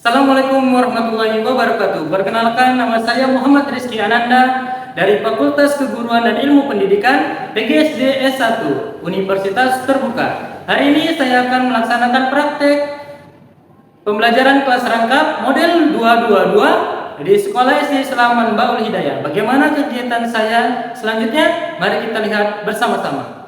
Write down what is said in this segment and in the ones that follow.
Assalamualaikum warahmatullahi wabarakatuh. Perkenalkan, nama saya Muhammad Rizky Ananda dari Fakultas Keguruan dan Ilmu Pendidikan PGSD S1 Universitas Terbuka. Hari ini saya akan melaksanakan praktek pembelajaran kelas rangkap model 222 di Sekolah SD Selaman Baul Hidayah. Bagaimana kegiatan saya selanjutnya? Mari kita lihat bersama-sama.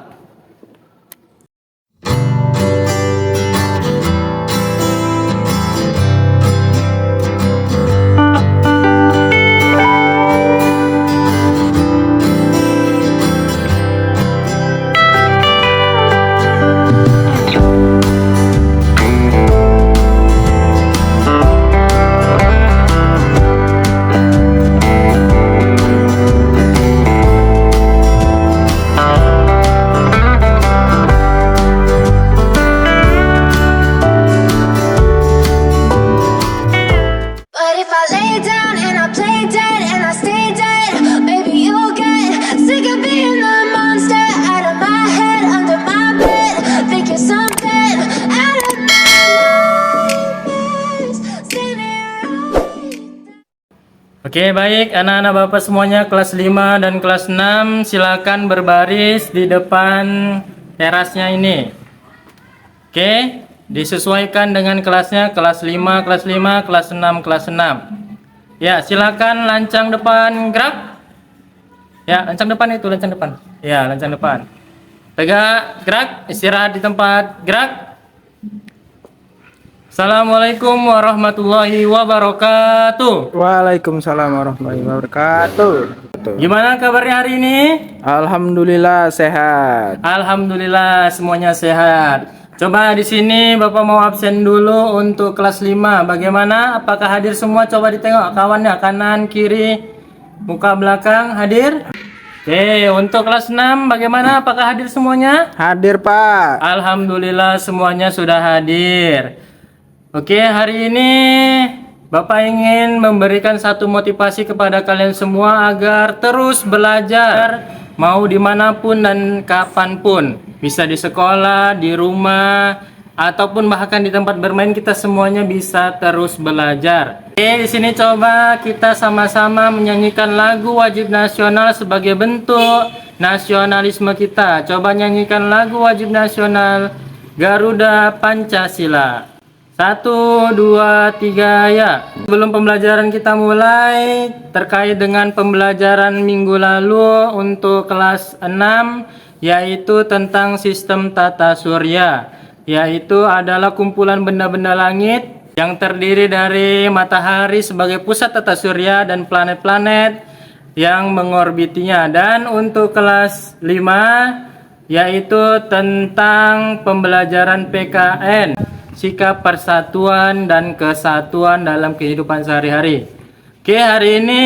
Oke, baik anak-anak Bapak semuanya kelas 5 dan kelas 6 silakan berbaris di depan terasnya ini. Oke, disesuaikan dengan kelasnya, kelas 5, kelas 5, kelas 6, kelas 6. Ya, silakan lancang depan gerak. Ya, lancang depan itu, lancang depan. Ya, lancang depan. Tegak, gerak, istirahat di tempat, gerak. Assalamualaikum warahmatullahi wabarakatuh. Waalaikumsalam warahmatullahi wabarakatuh. Gimana kabarnya hari ini? Alhamdulillah sehat. Alhamdulillah semuanya sehat. Coba di sini Bapak mau absen dulu untuk kelas 5. Bagaimana? Apakah hadir semua? Coba ditengok kawannya, kanan, kiri, muka belakang hadir? Oke, untuk kelas 6 bagaimana? Apakah hadir semuanya? Hadir Pak. Alhamdulillah semuanya sudah hadir. Oke, hari ini Bapak ingin memberikan satu motivasi kepada kalian semua agar terus belajar, mau dimanapun dan kapanpun. Bisa di sekolah, di rumah, ataupun bahkan di tempat bermain, kita semuanya bisa terus belajar. Oke, di sini coba kita sama-sama menyanyikan lagu wajib nasional sebagai bentuk nasionalisme kita. Coba nyanyikan lagu wajib nasional Garuda Pancasila. 1, 2, 3 ya. Sebelum pembelajaran kita mulai terkait dengan pembelajaran minggu lalu untuk kelas 6, yaitu tentang sistem tata surya, yaitu adalah kumpulan benda-benda langit yang terdiri dari matahari sebagai pusat tata surya dan planet-planet yang mengorbitinya. Dan untuk kelas 5 yaitu tentang pembelajaran PKN, sikap persatuan dan kesatuan dalam kehidupan sehari-hari. Oke, hari ini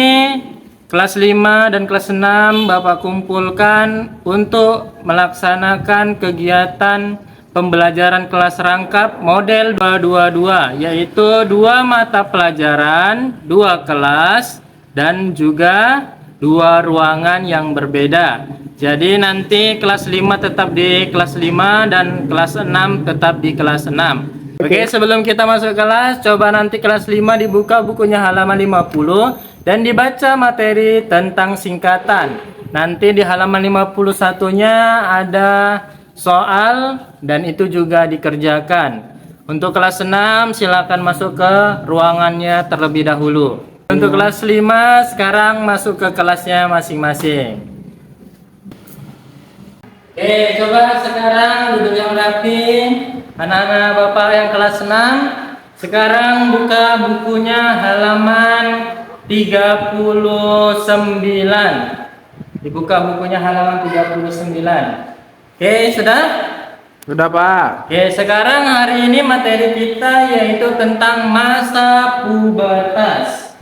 kelas 5 dan kelas 6 Bapak kumpulkan untuk melaksanakan kegiatan pembelajaran kelas rangkap model 222, yaitu 2 mata pelajaran, 2 kelas, dan juga 2 ruangan yang berbeda. Jadi nanti kelas 5 tetap di kelas 5 dan kelas 6 tetap di kelas 6. Oke, sebelum kita masuk kelas, coba nanti kelas 5 dibuka bukunya halaman 50 dan dibaca materi tentang singkatan. Nanti di halaman 51-nya ada soal dan itu juga dikerjakan. Untuk kelas 6 silakan masuk ke ruangannya terlebih dahulu. Untuk kelas 5 sekarang masuk ke kelasnya masing-masing. Oke, coba sekarang duduk yang rapi. Anak-anak Bapak yang kelas 6, sekarang buka bukunya halaman 39. Dibuka bukunya halaman 39. Oke, sudah? Sudah Pak. Oke, sekarang hari ini materi kita yaitu tentang masa pubertas.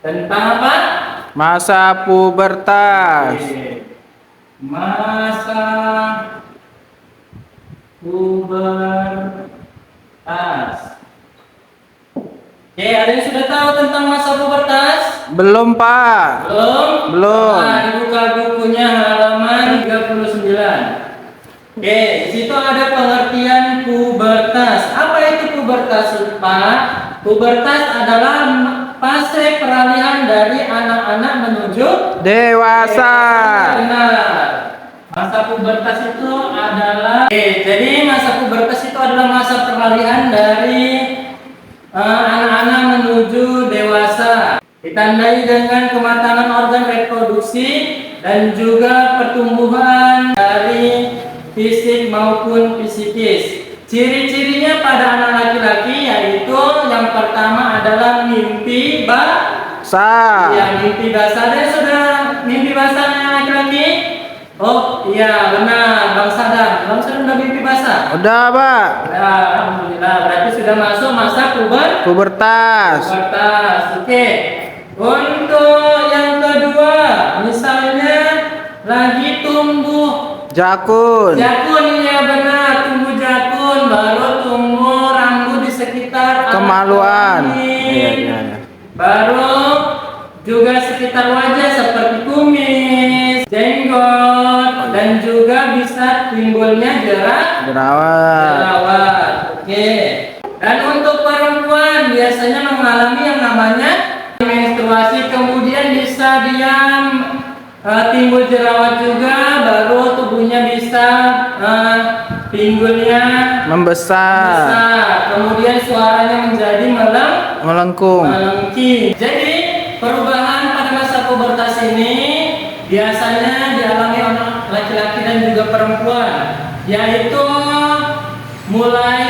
Tentang apa? Masa pubertas. Oke. Masa pubertas. Oke, ada yang sudah tahu tentang masa pubertas? Belum Pak. Belum. Nah, dibuka bukunya halaman 39. Oke, di situ ada pengertian pubertas. Apa itu pubertas, Pak? pubertas adalah fase peralihan dari anak-anak menuju dewasa. benar. Masa pubertas itu adalah jadi masa pubertas itu adalah masa peralihan dari anak-anak menuju dewasa. Ditandai dengan kematangan organ reproduksi dan juga pertumbuhan dari fisik maupun psikis. Ciri-cirinya pada anak laki-laki yaitu yang pertama adalah mimpi basah. Ya, mimpi basah. Ada sudah mimpi basah anak laki-laki? Oh iya benar, Bang Sadam. Bang Sadam udah mimpi basah? Udah, Pak. Ya, alhamdulillah. Berarti sudah masuk masa Pubertas. pubertas. Oke. Untuk yang kedua, misalnya lagi tumbuh Jakun. jakun, ya benar, tumbuh jakun, baru tumbuh rambut di sekitar Kemaluan. kumis. Iya. Baru juga sekitar wajah seperti kumis, jenggot, dan juga bisa timbulnya Jerawat. jerawat. Oke. Dan untuk perempuan biasanya mengalami yang namanya menstruasi, kemudian bisa diam timbul jerawat juga, baru tubuhnya bisa pinggulnya Membesar. kemudian suaranya menjadi Melengkung. melengking. Jadi perubahan pada masa pubertas ini biasanya dialami oleh laki-laki dan juga perempuan, yaitu mulai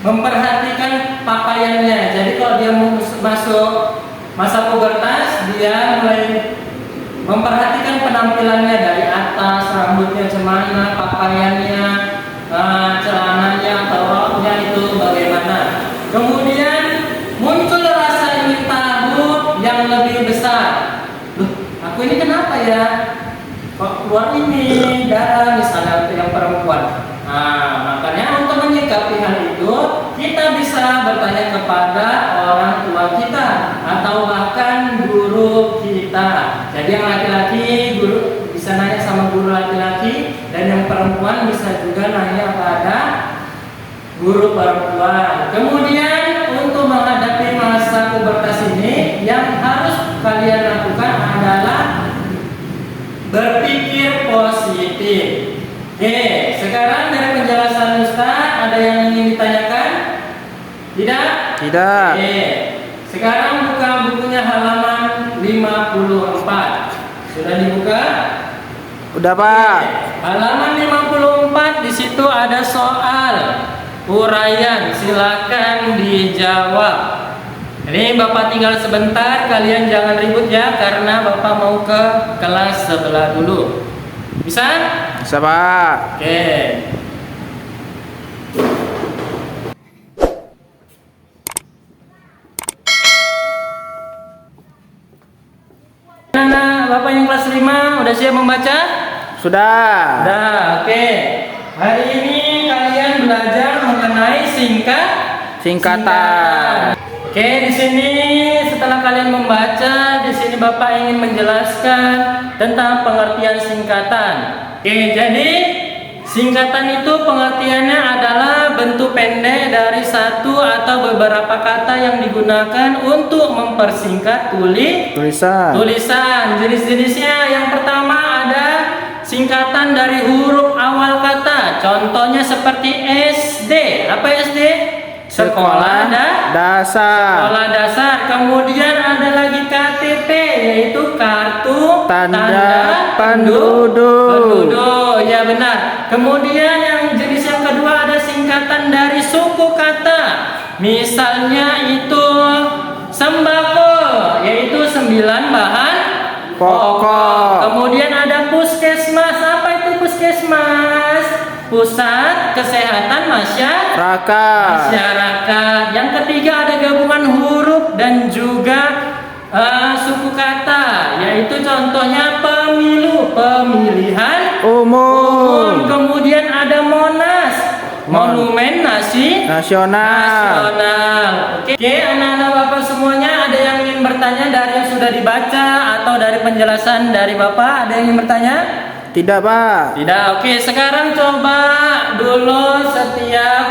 memperhatikan pakaiannya. Jadi kalau dia masuk masa pubertas, dia mulai memperhatikan penampilannya dari atas, rambutnya cemana, pakaiannya, celananya atau roknya itu bagaimana. Kemudian muncul rasa ingin tahu yang lebih besar. Loh, aku ini kenapa ya? Kok keluar ini darah misalnya untuk yang perempuan. Nah, makanya untuk menyikapi hal itu kita bisa bertanya kepada orang tua kita atau bahkan guru kita. Jadi yang laki-laki guru bisa nanya sama guru laki-laki, dan yang perempuan bisa juga nanya pada guru perempuan. Kemudian untuk menghadapi masa pubertas ini yang harus kalian lakukan adalah berpikir positif. Oke, sekarang dari penjelasan Ustaz ada yang ingin ditanyakan? Tidak? Tidak. Oke. Sekarang buka bukunya halaman 54. Sudah dibuka? Udah, Pak. Halaman 54, di situ ada soal uraian, silakan dijawab. Ini Bapak tinggal sebentar, kalian jangan ribut ya, karena Bapak mau ke kelas sebelah dulu. Bisa? Bisa, Pak. Oke. Nah, Bapak yang kelas 5 udah siap membaca? Sudah. Udah, oke. Hari ini kalian belajar mengenai Singkatan. Oke, di sini setelah kalian membaca, di sini Bapak ingin menjelaskan tentang pengertian singkatan. Oke, jadi singkatan itu pengertiannya adalah bentuk pendek dari satu atau beberapa kata yang digunakan untuk mempersingkat tulisan. Jenis-jenisnya yang pertama ada singkatan dari huruf awal kata. Contohnya seperti SD. Apa SD? Sekolah dasar. Sekolah dasar. Kemudian ada lagi KTP, yaitu kartu Tanda penduduk. Ya benar. Kemudian yang jenis yang kedua ada singkatan dari suku kata. Misalnya itu sembako, yaitu 9 bahan Pokok. Kemudian ada puskesmas. Apa itu puskesmas? Pusat Kesehatan Masyarakat. Yang ketiga ada gabungan huruf dan juga suku kata, yaitu contohnya pemilu, pemilihan Umum. Kemudian ada Monas, Monumen Nasional. Oke, anak-anak Bapak semuanya, ada yang ingin bertanya dari yang sudah dibaca atau dari penjelasan dari Bapak? Ada yang ingin bertanya? Tidak, Pak. Tidak. Oke, sekarang coba dulu setiap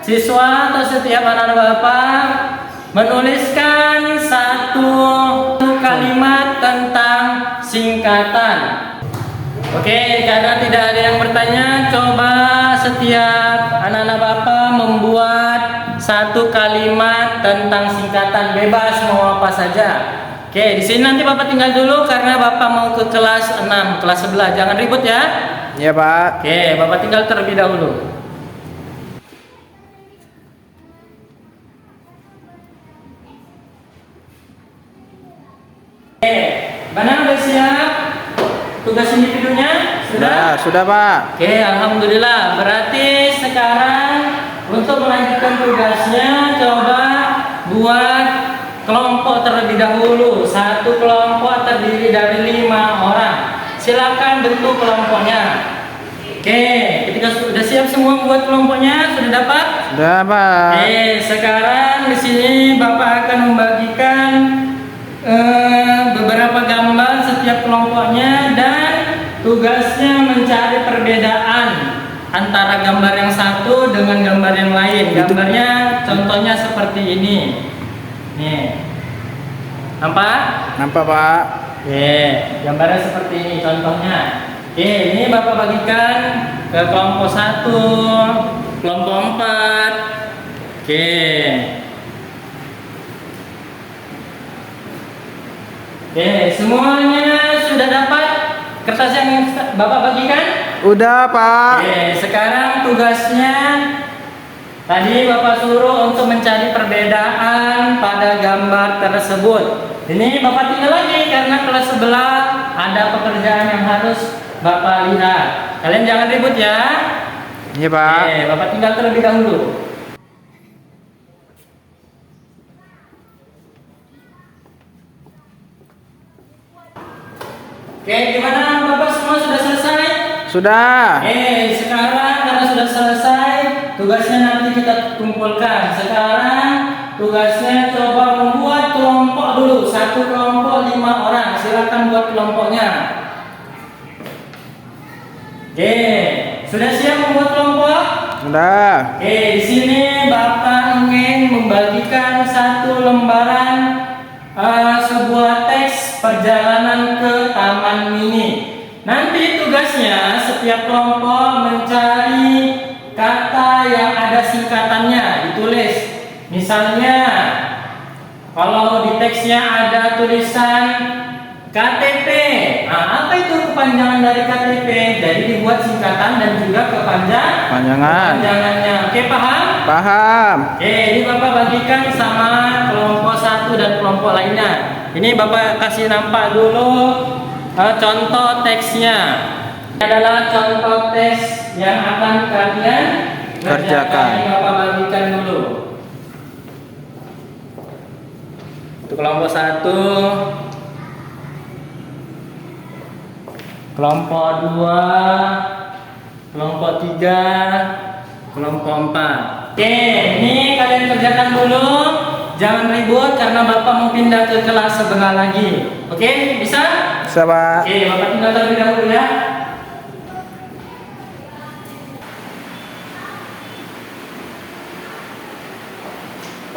siswa atau setiap anak Bapak menuliskan satu kalimat tentang singkatan. Oke, karena tidak ada yang bertanya, coba setiap anak-anak Bapak membuat satu kalimat tentang singkatan, bebas mau apa saja. Oke, di sini nanti Bapak tinggal dulu karena Bapak mau ke kelas 6, kelas sebelah. Jangan ribut ya. Iya, Pak. Oke, Bapak tinggal terlebih dahulu. Oke, mana udah siap? Tugas individunya Sudah, Pak. Oke, alhamdulillah. Berarti sekarang untuk melanjutkan tugasnya, coba buat kelompok terlebih dahulu. Satu kelompok terdiri dari 5 orang. Silakan bentuk kelompoknya. Oke, ketika sudah siap semua buat kelompoknya, sudah dapat? Sudah, Pak. Oke, sekarang di sini Bapak akan membagikan beberapa gambar setiap kelompoknya dan tugasnya mencari perbedaan antara gambar yang satu dengan gambar yang lain. Gambarnya contohnya seperti ini. Nih. Nampak? Nampak, Pak. Oke, gambarnya seperti ini contohnya. Oke, ini Bapak bagikan ke kelompok 1, kelompok 4. Oke. Oke, semuanya sudah dapat kertas yang Bapak bagikan? Udah, Pak. Oke, sekarang tugasnya tadi Bapak suruh untuk mencari perbedaan pada gambar tersebut. Ini Bapak tinggal lagi karena kelas sebelah ada pekerjaan yang harus Bapak lihat. Kalian jangan ribut ya. Iya, Pak. Oke, Bapak tinggal terlebih dahulu. Oke, gimana Bapak semua sudah selesai? Sudah. Sekarang karena sudah selesai, tugasnya nanti kita kumpulkan. Sekarang tugasnya coba membuat kelompok dulu. Satu kelompok 5 orang. Silakan buat kelompoknya. Oke, sudah siap membuat kelompok? Sudah. Oke, di sini Bapak ingin membagikan satu lembaran sebuah teks perjalanan ke Taman Mini. Nanti tugasnya setiap kelompok mencari kata yang ada singkatannya, ditulis. Misalnya, kalau di teksnya ada tulisan KTP, nah apa itu kepanjangan dari KTP? Jadi dibuat singkatan dan juga kepanjangannya. Oke, paham? Paham. Oke, ini Bapak bagikan sama kelompok 1 dan kelompok lainnya. Ini Bapak kasih nampak dulu contoh teksnya. Ini adalah contoh teks yang akan kalian kerjakan. Ini Bapak bagikan dulu. Untuk kelompok 1, kelompok 2, kelompok 3, kelompok 4. Oke, ini kalian kerjakan dulu. Jangan ribut karena Bapak mau pindah ke kelas sebelah lagi. Oke, bisa? Bisa, Pak. Oke, Bapak tinggal terlebih dahulu ya.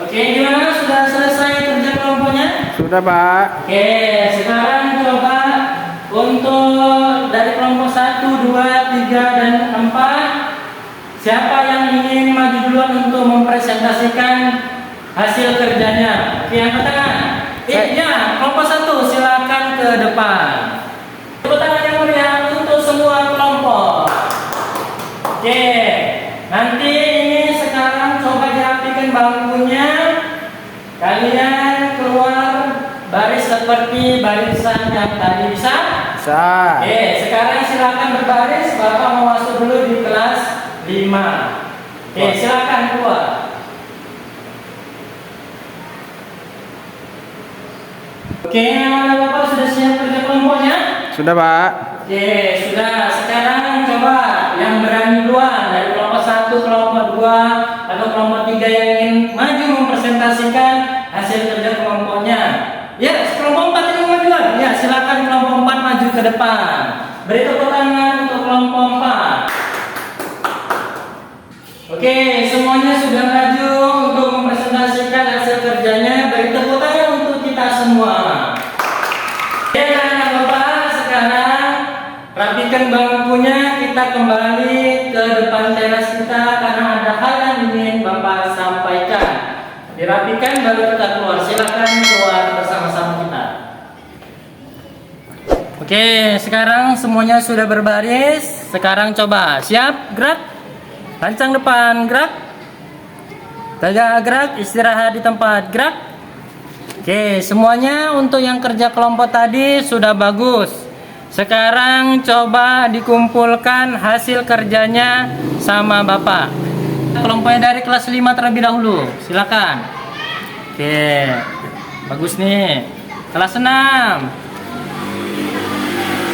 Oke, gimana? Sudah selesai kerja kelompoknya? Sudah, Pak. Oke, sekarang coba untuk dari kelompok 1, 2, 3, dan 4, siapa yang ingin maju duluan untuk mempresentasikan hasil kerjanya? Oke, yang tangan. Ya, kelompok 1 silakan ke depan. Tepuk tangan yang meriah untuk semua kelompok. Oke, nanti ini sekarang coba dirapikan bangkunya. Kalian keluar baris seperti barisan yang tadi, bisa? Bisa. Oke, sekarang silakan berbaris. Bapak mau masuk dulu di kelas 5. Oke, silakan keluar. Oke, Bapak sudah siap kerja kelompoknya? Sudah, Pak. Oke, sudah. Sekarang coba yang berani duluan dari kelompok 1, kelompok 2, atau kelompok 3 yang ingin maju mempresentasikan hasil kerja kelompoknya. Ya, kelompok 4 yang majuan. Ya, silakan kelompok 4 maju ke depan. Beri tepuk tangan untuk kelompok 4. Oke, Oke, semuanya sudah maju untuk mempresentasikan hasil kerjanya. Beri tepuk tangan untuk kita semua. Oke, anak Bapak, sekarang rapikan bangkunya. Kita kembali ke depan teras kita karena ada hal yang ingin Bapak sampaikan. Dirapikan baru kita keluar. Silakan keluar bersama-sama kita. Oke, sekarang semuanya sudah berbaris. Sekarang coba siap, gerak. Lancang depan, gerak. Tegak, gerak. Istirahat di tempat, gerak. Oke, semuanya untuk yang kerja kelompok tadi sudah bagus. Sekarang coba dikumpulkan hasil kerjanya sama Bapak. Kelompoknya dari kelas 5 terlebih dahulu. Silakan. Oke, bagus nih. Kelas 6.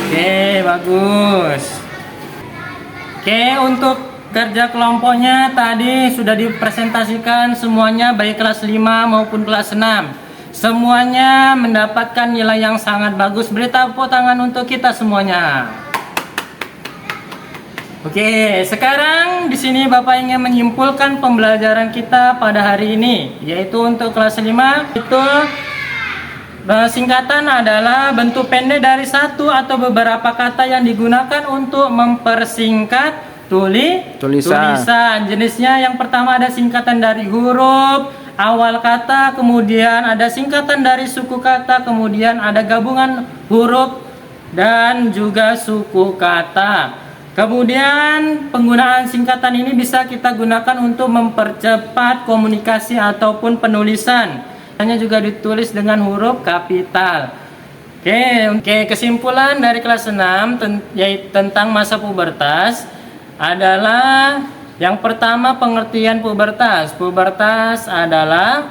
Oke, bagus. Oke, untuk kerja kelompoknya tadi sudah dipresentasikan semuanya, baik kelas 5 maupun kelas 6. Semuanya mendapatkan nilai yang sangat bagus. Beri tepuk tangan untuk kita semuanya. Oke, sekarang di sini Bapak ingin menyimpulkan pembelajaran kita pada hari ini, yaitu untuk kelas 5 itu singkatan adalah bentuk pendek dari satu atau beberapa kata yang digunakan untuk mempersingkat tulisan. Jenisnya yang pertama ada singkatan dari huruf awal kata, kemudian ada singkatan dari suku kata, kemudian ada gabungan huruf dan juga suku kata. Kemudian penggunaan singkatan ini bisa kita gunakan untuk mempercepat komunikasi ataupun penulisan. Hanya juga ditulis dengan huruf kapital. Oke, kesimpulan dari kelas 6 yaitu tentang masa pubertas adalah yang pertama pengertian pubertas. Pubertas adalah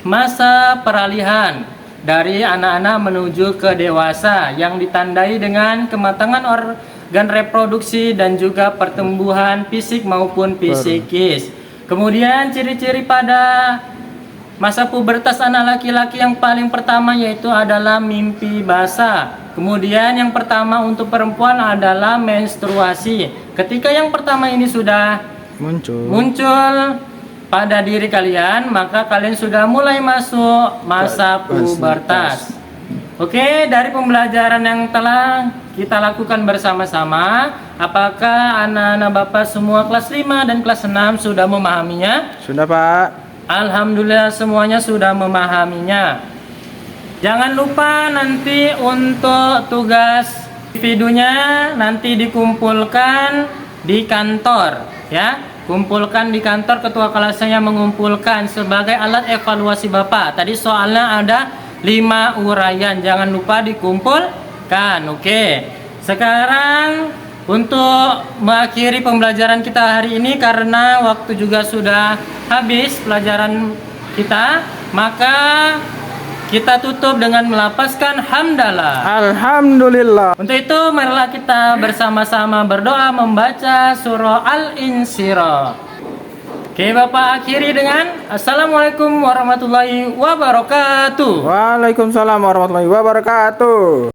masa peralihan dari anak-anak menuju ke dewasa yang ditandai dengan kematangan organ reproduksi dan juga pertumbuhan fisik maupun psikis. Kemudian ciri-ciri pada masa pubertas anak laki-laki yang paling pertama yaitu adalah mimpi basah. Kemudian yang pertama untuk perempuan adalah menstruasi. Ketika yang pertama ini sudah muncul pada diri kalian, maka kalian sudah mulai masuk masa pubertas. Oke, dari pembelajaran yang telah kita lakukan bersama-sama, apakah anak-anak Bapak semua kelas 5 dan kelas 6 sudah memahaminya? Sudah, Pak. Alhamdulillah semuanya sudah memahaminya. Jangan lupa nanti untuk tugas videonya nanti dikumpulkan di kantor ya. Kumpulkan di kantor, ketua kelasnya mengumpulkan sebagai alat evaluasi Bapak. Tadi soalnya ada 5 uraian, jangan lupa dikumpulkan. Oke. Sekarang untuk mengakhiri pembelajaran kita hari ini karena waktu juga sudah habis pelajaran kita, maka kita tutup dengan melafazkan hamdalah. Alhamdulillah. Untuk itu marilah kita bersama-sama berdoa membaca surah Al-Insyirah. Oke, Bapak akhiri dengan Assalamualaikum warahmatullahi wabarakatuh. Waalaikumsalam warahmatullahi wabarakatuh.